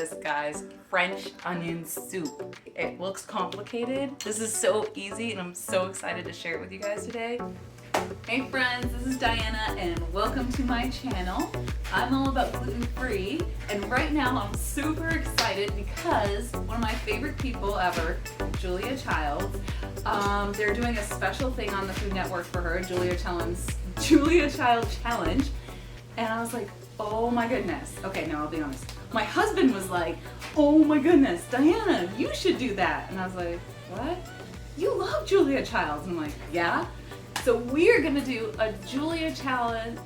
this, guys. French onion soup. It looks complicated. This is so easy and I'm so excited to share it with you guys today. Hey friends, this is Diana and welcome to my channel. I'm all about gluten-free and right now I'm super excited because one of my favorite people ever, Julia Childs, they're doing a special thing on the Food Network for her, Julia Child Challenge, and I was like, oh my goodness. Okay, no, I'll be honest. My husband was like, oh my goodness, Diana, you should do that. And I was like, what? You love Julia Childs. And I'm like, yeah. So we're gonna do a Julia Childs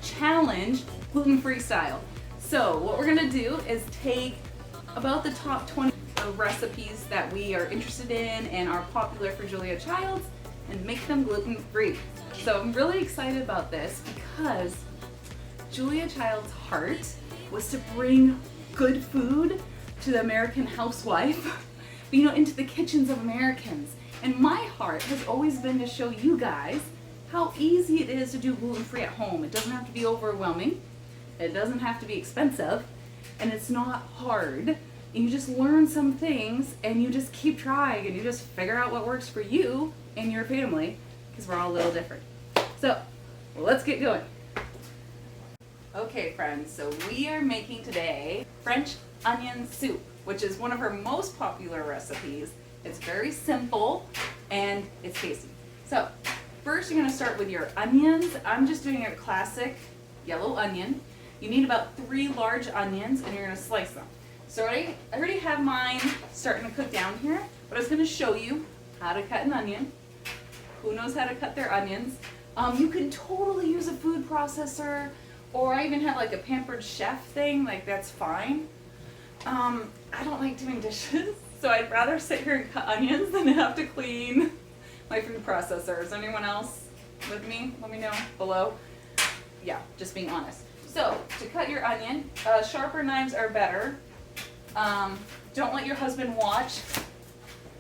Challenge gluten-free style. So what we're gonna do is take about the top 20 recipes that we are interested in and are popular for Julia Childs and make them gluten-free. So I'm really excited about this because Julia Child's heart was to bring good food to the American housewife, into the kitchens of Americans. And my heart has always been to show you guys how easy it is to do gluten-free at home. It doesn't have to be overwhelming, it doesn't have to be expensive, and it's not hard. And you just learn some things and you just keep trying and you just figure out what works for you and your family because we're all a little different. So let's get going. Okay friends, so we are making today French onion soup, which is one of her most popular recipes. It's very simple and it's tasty. So first you're gonna start with your onions. I'm just doing a classic yellow onion. You need about 3 large onions and you're gonna slice them. So I already have mine starting to cook down here, but I was gonna show you how to cut an onion. Who knows how to cut their onions? You can totally use a food processor, or I even have like a Pampered Chef thing, like that's fine. I don't like doing dishes, so I'd rather sit here and cut onions than have to clean my food processor. Is anyone else with me? Let me know below. Yeah, just being honest. So to cut your onion, sharper knives are better. Don't let your husband watch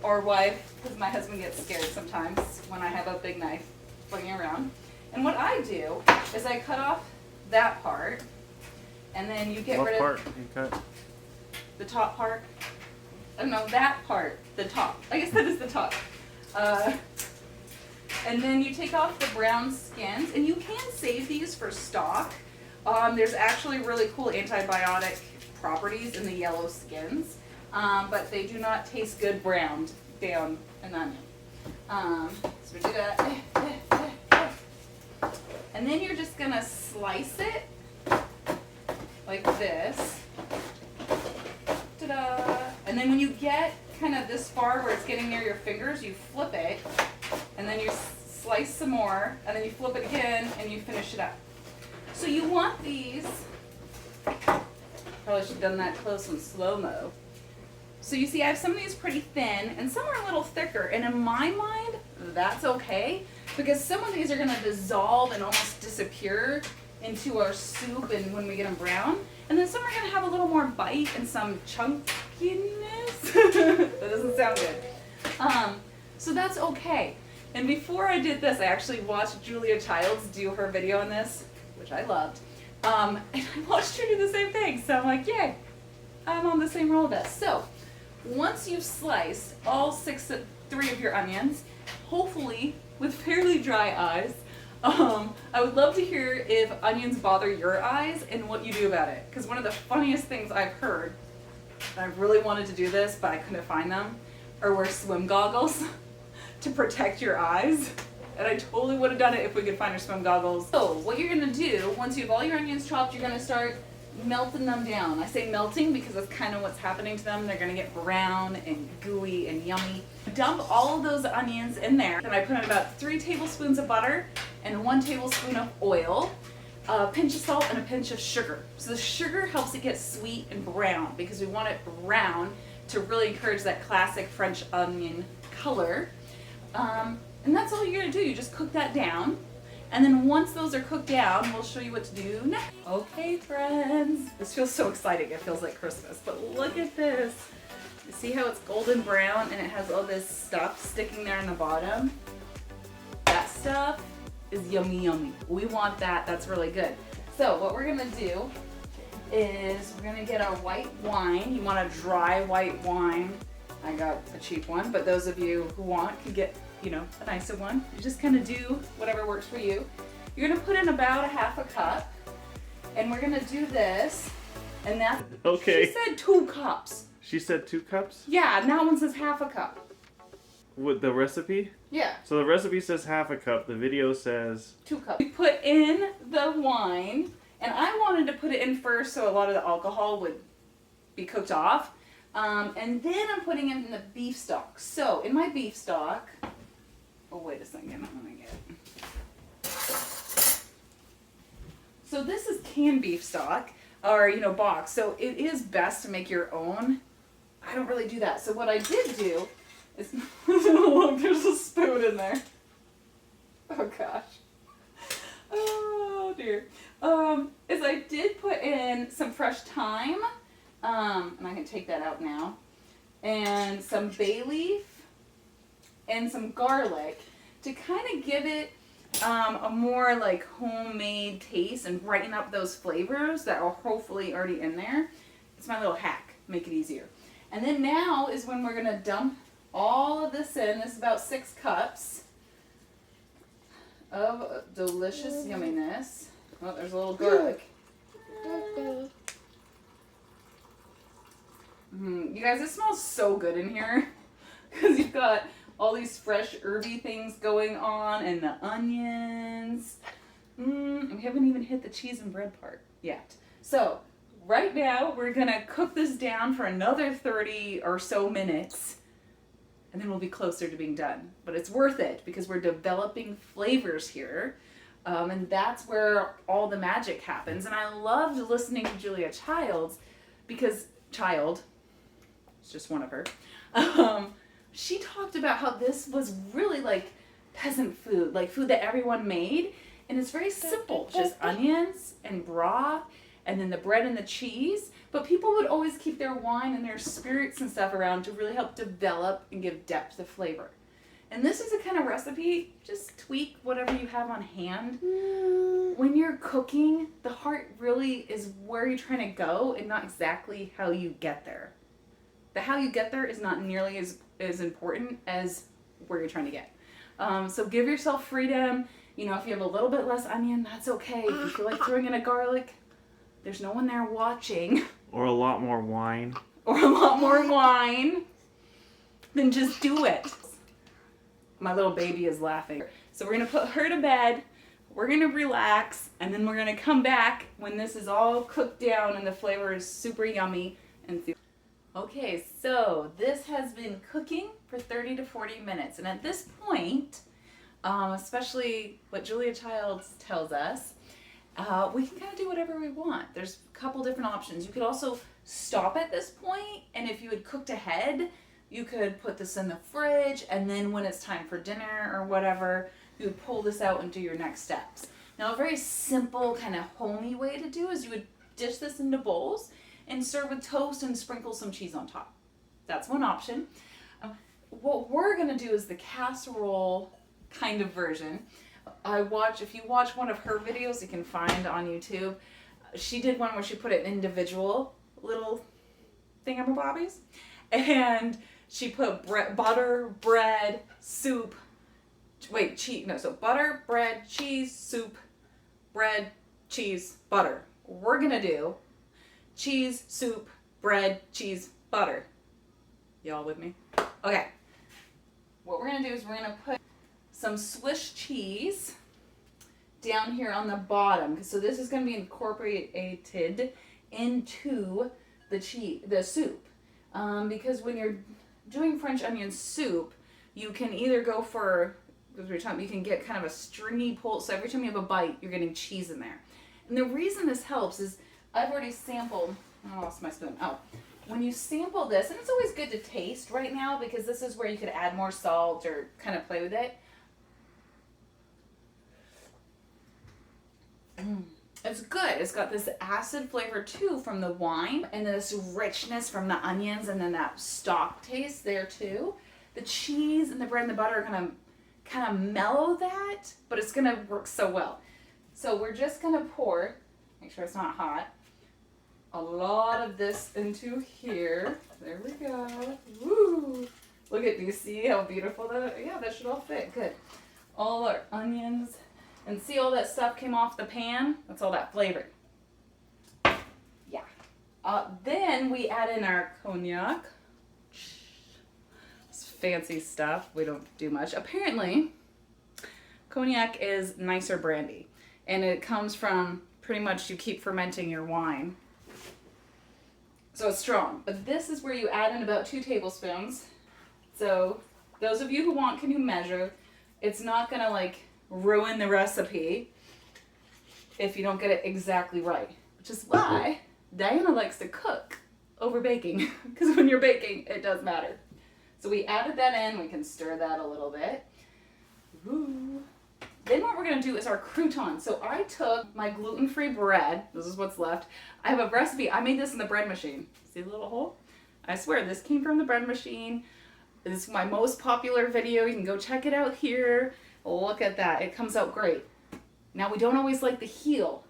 or wife, because my husband gets scared sometimes when I have a big knife flinging around. And what I do is I cut off that part, and then you get rid of... What part you cut? The top part. Oh no, that part. The top. I guess that is the top. And then you take off the brown skins, and you can save these for stock. There's actually really cool antibiotic properties in the yellow skins, but they do not taste good browned down an onion. So we do that. And then you're just gonna slice it like this. Ta-da! And then when you get kind of this far where it's getting near your fingers, you flip it, and then you slice some more, and then you flip it again, and you finish it up. So you want these, probably should have done that close and slow-mo. So you see I have some of these pretty thin, and some are a little thicker, and in my mind, that's okay, because some of these are gonna dissolve and almost disappear into our soup and when we get them brown. And then some are gonna have a little more bite and some chunkiness. That doesn't sound good. So that's okay. And before I did this, I actually watched Julia Childs do her video on this, which I loved. And I watched her do the same thing. So I'm like, yay, I'm on the same roll of this. So once you've sliced all 3 of your onions, hopefully with fairly dry eyes, I would love to hear if onions bother your eyes and what you do about it. Because one of the funniest things I've heard, and I really wanted to do this, but I couldn't find them, are wear swim goggles to protect your eyes. And I totally would have done it if we could find our swim goggles. So what you're gonna do, once you have all your onions chopped, you're gonna start melting them down. I say melting because that's kind of what's happening to them. They're gonna get brown and gooey and yummy. Dump all of those onions in there. And I put in about 3 tablespoons of butter and 1 tablespoon of oil, a pinch of salt, and a pinch of sugar. So the sugar helps it get sweet and brown because we want it brown to really encourage that classic French onion color. And that's all you're gonna do. You just cook that down. And then once those are cooked down, we'll show you what to do next. Okay, friends. This feels so exciting. It feels like Christmas. But look at this. You see how it's golden brown and it has all this stuff sticking there in the bottom? That stuff is yummy, yummy. We want that. That's really good. So what we're gonna do is we're gonna get our white wine. You want a dry white wine. I got a cheap one, but those of you who want can get, you know, a nicer one. You just kind of do whatever works for you. You're gonna put in about a half a cup, and we're gonna do this, and that's, okay. She said 2 cups. She said 2 cups? Yeah, and that one says half a cup. With the recipe? Yeah. So the recipe says half a cup, the video says 2 cups. We put in the wine, and I wanted to put it in first so a lot of the alcohol would be cooked off. And then I'm putting in the beef stock. So in my beef stock, oh wait a second, I'm gonna get it. So this is canned beef stock, or you know, box. So it is best to make your own. I don't really do that. So what I did do is, look, there's a spoon in there. Oh gosh. Oh dear. Is I did put in some fresh thyme, and I can take that out now, and some bay leaf, and some garlic to kind of give it a more like homemade taste and brighten up those flavors that are hopefully already in there. It's my little hack, make it easier. And then now is when we're gonna dump all of this in. This is about 6 cups of delicious yumminess. Oh, there's a little garlic. You guys, it smells so good in here because you've got all these fresh herby things going on and the onions. And we haven't even hit the cheese and bread part yet. So right now we're gonna cook this down for another 30 or so minutes, and then we'll be closer to being done. But it's worth it because we're developing flavors here. And that's where all the magic happens. And I loved listening to Julia Childs because it's just one of her. She talked about how this was really like peasant food, like food that everyone made. And it's very simple, just onions and broth and then the bread and the cheese. But people would always keep their wine and their spirits and stuff around to really help develop and give depth of flavor. And this is a kind of recipe, just tweak whatever you have on hand. When you're cooking, the heart really is where you're trying to go and not exactly how you get there. The how you get there is not nearly as important as where you're trying to get. So give yourself freedom. You know, if you have a little bit less onion, that's okay. If you feel like throwing in a garlic, there's no one there watching. or a lot more wine. Or a lot more wine. Then just do it. My little baby is laughing. So we're gonna put her to bed, we're gonna relax, and then we're gonna come back when this is all cooked down and the flavor is super yummy and see. Okay, so this has been cooking for 30 to 40 minutes. And at this point, especially what Julia Childs tells us, we can kind of do whatever we want. There's a couple different options. You could also stop at this point, and if you had cooked ahead, you could put this in the fridge, and then when it's time for dinner or whatever, you would pull this out and do your next steps. Now, a very simple, kind of homey way to do is you would dish this into bowls and serve with toast and sprinkle some cheese on top. That's one option. What we're gonna do is the casserole kind of version. If you watch one of her videos you can find on YouTube, she did one where she put it in individual little thingamabobbies, and she put butter, bread, soup, so butter, bread, cheese, soup, bread, cheese, butter. We're gonna do cheese, soup, bread, cheese, butter. Y'all with me? Okay. What we're gonna do is we're gonna put some Swiss cheese down here on the bottom. So this is gonna be incorporated into the soup. Because when you're doing French onion soup, you can either go for, you can get kind of a stringy pull, so every time you have a bite, you're getting cheese in there. And the reason this helps is, I've already sampled, I lost my spoon, when you sample this, and it's always good to taste right now, because this is where you could add more salt or kind of play with it. It's good. It's got this acid flavor too from the wine, and this richness from the onions, and then that stock taste there too. The cheese and the bread and the butter are gonna kind of mellow that, but it's gonna work so well. So we're just gonna pour, make sure it's not hot, lot of this into here. There we go. Woo! Look at, do you see how beautiful that is? Yeah, that should all fit. Good. All our onions. And see all that stuff came off the pan? That's all that flavor. Yeah. Then we add in our cognac. It's fancy stuff. We don't do much. Apparently, cognac is nicer brandy. And it comes from pretty much you keep fermenting your wine. So it's strong. But this is where you add in about 2 tablespoons. So those of you who want can measure. It's not going to like ruin the recipe if you don't get it exactly right. Which is why Diana likes to cook over baking. Because when you're baking, it does matter. So we added that in. We can stir that a little bit. Ooh. Then what we're going to do is our croutons. So I took my gluten-free bread. This is what's left. I have a recipe. I made this in the bread machine. See the little hole? I swear, this came from the bread machine. This is my most popular video. You can go check it out here. Look at that. It comes out great. Now, we don't always like the heel,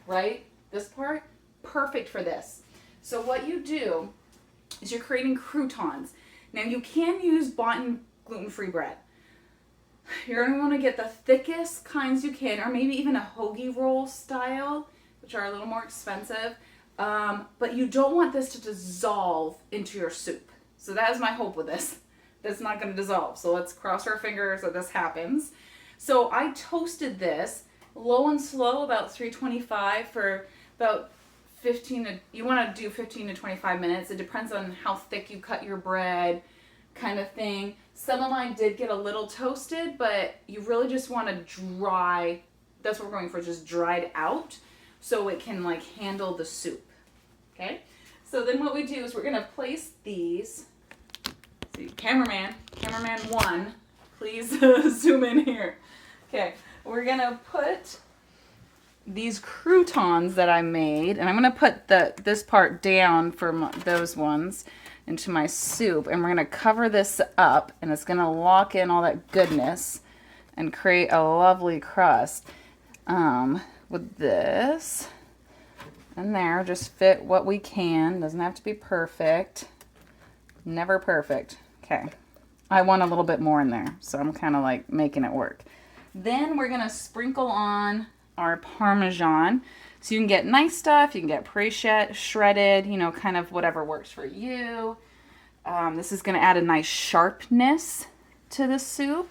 right? This part, perfect for this. So what you do is you're creating croutons. Now, you can use bought-in gluten-free bread. You're going to want to get the thickest kinds you can, or maybe even a hoagie roll style, which are a little more expensive. But you don't want this to dissolve into your soup. So that is my hope with this. That's not going to dissolve. So let's cross our fingers that this happens. So I toasted this low and slow, about 325 for about 15 to 25 minutes. It depends on how thick you cut your bread, kind of thing. Some of mine did get a little toasted, but you really just want to dry. That's what we're going for, just dried out so it can like handle the soup. Okay? So then what we do is we're going to place these. See, cameraman 1, please zoom in here. Okay, we're going to put these croutons that I made, and I'm going to put this part down for those ones into my soup, and we're going to cover this up, and it's going to lock in all that goodness and create a lovely crust. With this and there, just fit what we can. Doesn't have to be perfect. Never perfect. Okay. I want a little bit more in there, so I'm kind of like making it work. Then we're going to sprinkle on our Parmesan. So you can get nice stuff, you can get pre-shredded, you know, kind of whatever works for you. This is going to add a nice sharpness to the soup.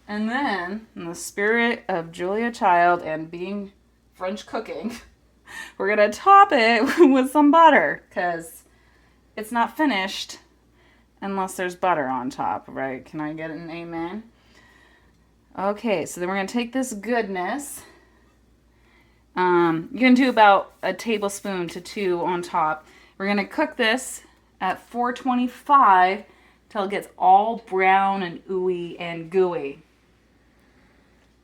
And then, in the spirit of Julia Child and being French cooking, we're going to top it with some butter, because it's not finished unless there's butter on top, right? Can I get an amen? Okay, so then we're going to take this goodness. You can do about a tablespoon to 2 on top. We're going to cook this at 425 till it gets all brown and ooey and gooey.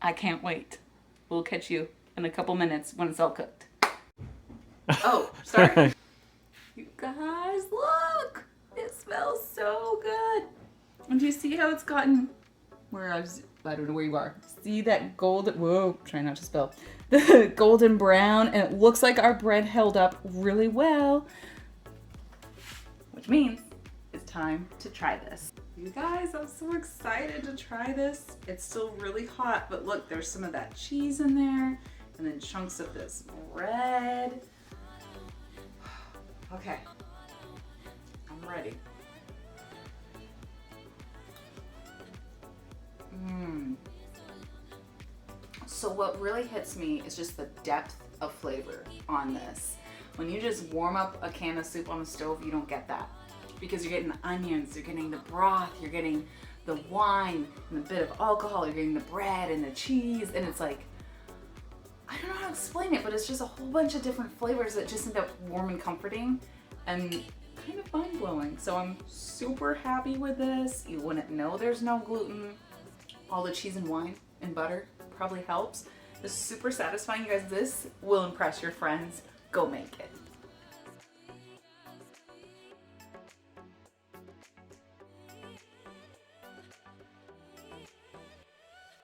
I can't wait. We'll catch you in a couple minutes when it's all cooked. Oh, sorry. You guys, look! It smells so good. And do you see how it's gotten, I don't know where you are. See that golden, whoa, try not to spill. The golden brown, and it looks like our bread held up really well. Which means it's time to try this. You guys, I'm so excited to try this. It's still really hot, but look, there's some of that cheese in there, and then chunks of this bread. Okay, I'm ready. So what really hits me is just the depth of flavor on this. When you just warm up a can of soup on the stove, you don't get that. Because you're getting the onions, you're getting the broth, you're getting the wine and a bit of alcohol, you're getting the bread and the cheese, and it's like, I don't know how to explain it, but it's just a whole bunch of different flavors that just end up warm and comforting and kind of mind-blowing. So I'm super happy with this. You wouldn't know there's no gluten. All the cheese and wine and butter probably helps. It's super satisfying, you guys. This will impress your friends. Go make it.